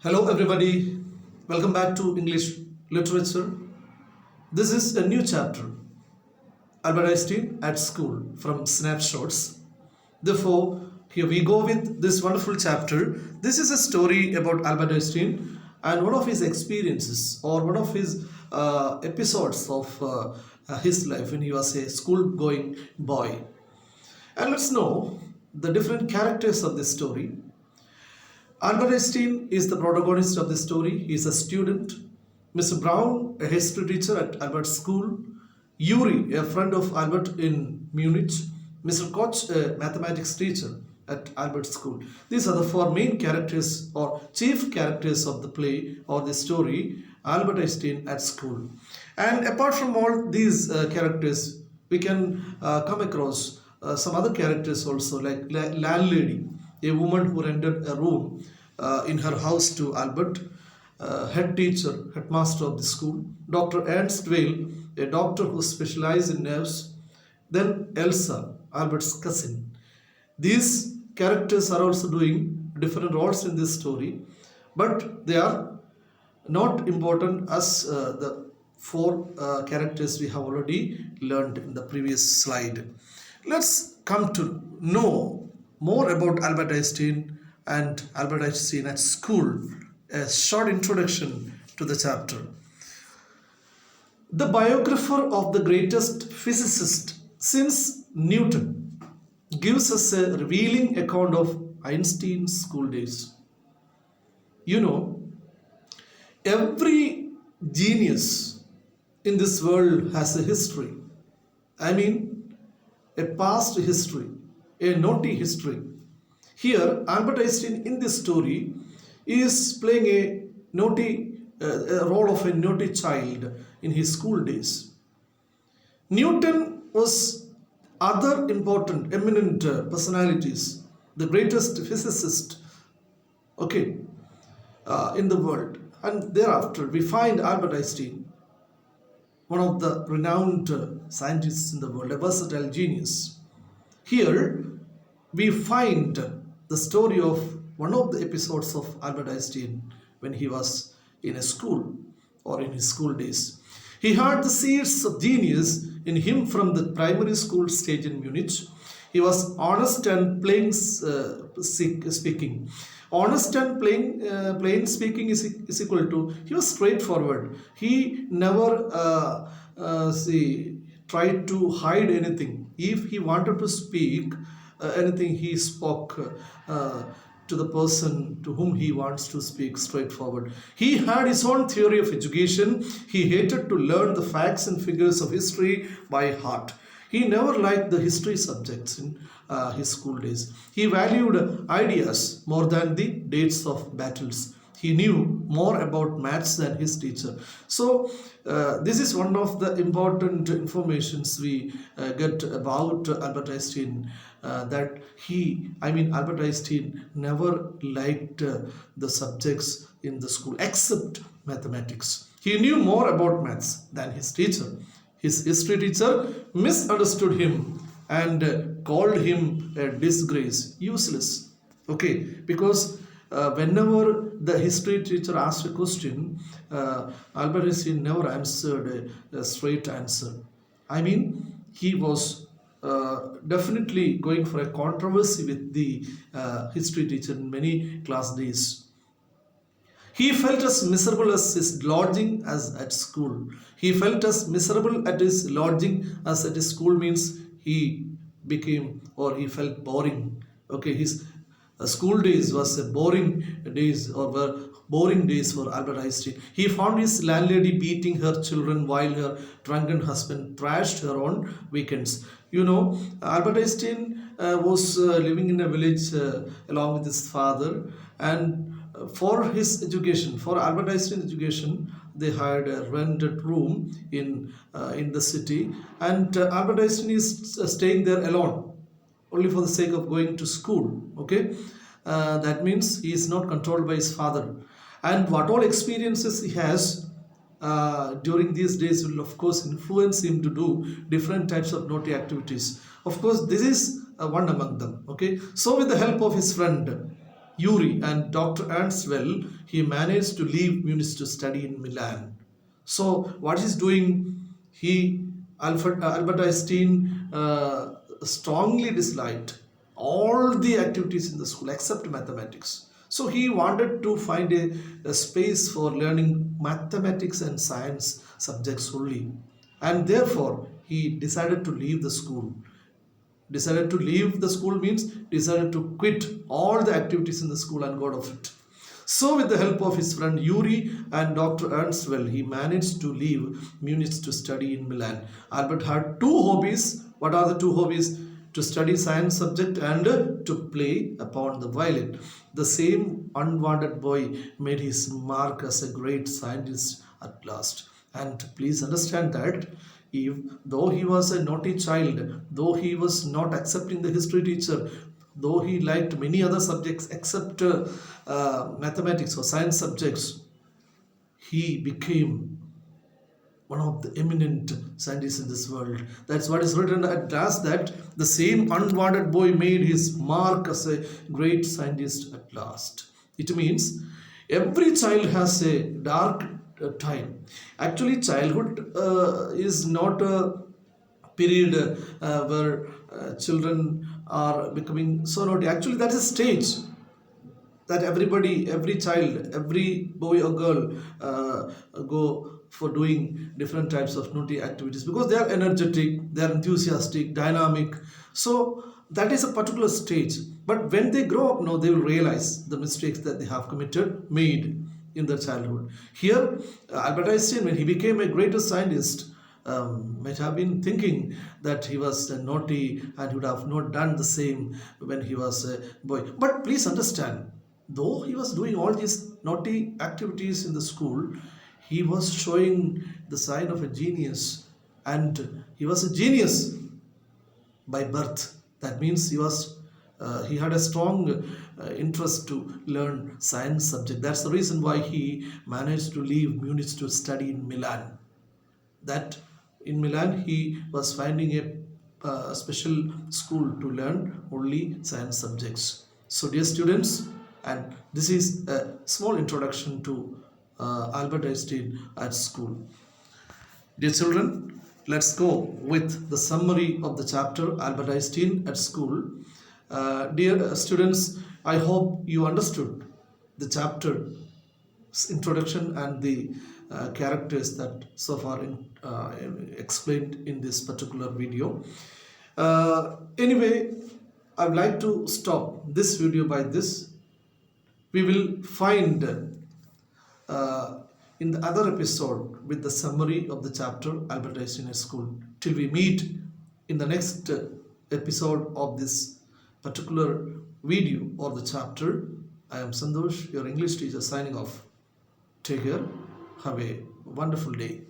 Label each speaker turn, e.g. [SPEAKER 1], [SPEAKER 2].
[SPEAKER 1] Hello, everybody. Welcome back to English Literature. This is a new chapter, Albert Einstein at School from Snapshots. Therefore, here we go with this wonderful chapter. This is a story about Albert Einstein and one of his experiences or one of his episodes of his life when he was a school going boy. And let's know the different characters of this story. Albert Einstein is the protagonist of the story. He is a student. Mr. Brown, a history teacher at Albert's school. Yuri, a friend of Albert in Munich. Mr. Koch, a mathematics teacher at Albert's school. These are the four main characters or chief characters of the play or the story, Albert Einstein at school. And apart from all these characters, we can come across some other characters also, like landlady, a woman who rented a room in her house to Albert, head teacher, headmaster of the school, Dr. Ernst Weil, a doctor who specialized in nerves, then Elsa, Albert's cousin. These characters are also doing different roles in this story, but they are not important as the four characters we have already learned in the previous slide. Let's come to know more about Albert Einstein and Albert Einstein at school. A short introduction to the chapter. The biographer of the greatest physicist since Newton gives us a revealing account of Einstein's school days. You know, every genius in this world has a history. I mean, a past history, a naughty history. Here, Albert Einstein in this story is playing a role of a naughty child in his school days. Newton was other important, eminent personalities, the greatest physicist, in the world. And thereafter, we find Albert Einstein, one of the renowned scientists in the world, a versatile genius. Here, we find the story of one of the episodes of Albert Einstein when he was in a school or in his school days. He had the seeds of genius in him from the primary school stage in Munich. He was honest and plain speaking. Honest and plain speaking is equal to he was straightforward. He never tried to hide anything. If he wanted to speak anything, he spoke to the person to whom he wants to speak straightforward. He had his own theory of education. He hated to learn the facts and figures of history by heart. He never liked the history subjects in his school days. He valued ideas more than the dates of battles. He knew more about maths than his teacher. So this is one of the important informations we get about Albert Einstein, that Albert Einstein never liked the subjects in the school except mathematics. He knew more about maths than his teacher. His history teacher misunderstood him and called him a disgrace, useless. Because whenever the history teacher asked a question, Albert Einstein never answered a straight answer. He was definitely going for a controversy with the history teacher in many class days. He felt as miserable as his lodging as at school. He felt as miserable at his lodging as at his school means he felt boring. His school days was a boring days were boring days for Albert Einstein. He found his landlady beating her children while her drunken husband thrashed her on weekends. Albert Einstein was living in a village along with his father, and for his education, for Albert Einstein's education, they had a rented room in the city, and Albert Einstein is staying there alone, only for the sake of going to school. That means he is not controlled by his father, and what all experiences he has during these days will of course influence him to do different types of naughty activities. Of course, this is one among them. So with the help of his friend Yuri and Dr. Ernstwell, he managed to leave Munich to study in Milan. So, what he's doing, Albert Einstein strongly disliked all the activities in the school except mathematics. So, he wanted to find a space for learning mathematics and science subjects only. And therefore, he decided to leave the school. Decided to leave the school means decided to quit all the activities in the school and got off it. So, with the help of his friend Yuri and Dr. Ernstwell, he managed to leave Munich to study in Milan. Albert had two hobbies. What are the two hobbies? To study science subject and to play upon the violin. The same unwanted boy made his mark as a great scientist at last. And please understand that if though he was a naughty child, though he was not accepting the history teacher, though he liked many other subjects except mathematics or science subjects, he became one of the eminent scientists in this world. That's what is written at last, that the same unwanted boy made his mark as a great scientist at last. It means every child has a dark time. Actually, childhood is not a period where children are becoming so naughty. Actually, that is a stage that everybody, every child, every boy or girl go for doing different types of naughty activities because they are energetic, they are enthusiastic, dynamic. So that is a particular stage. But when they grow up now, they will realize the mistakes that they have made in their childhood. Here, Albert Einstein, when he became a greatest scientist, might have been thinking that he was naughty and he would have not done the same when he was a boy. But please understand, though he was doing all these naughty activities in the school, he was showing the sign of a genius, and he was a genius by birth. That means he had a strong interest to learn science subject. That's the reason why he managed to leave Munich to study in Milan. That in Milan he was finding a special school to learn only science subjects. So, dear students, and this is a small introduction to Albert Einstein at school. Dear children, let's go with the summary of the chapter Albert Einstein at school. Dear students, I hope you understood the chapter introduction and the characters that so far explained in this particular video. Anyway, I would like to stop this video by this. We will find in the other episode with the summary of the chapter Albert Einstein at school. Till we meet in the next episode of this particular video or the chapter, I am Santosh, your English teacher, signing off. Take care. Have a wonderful day.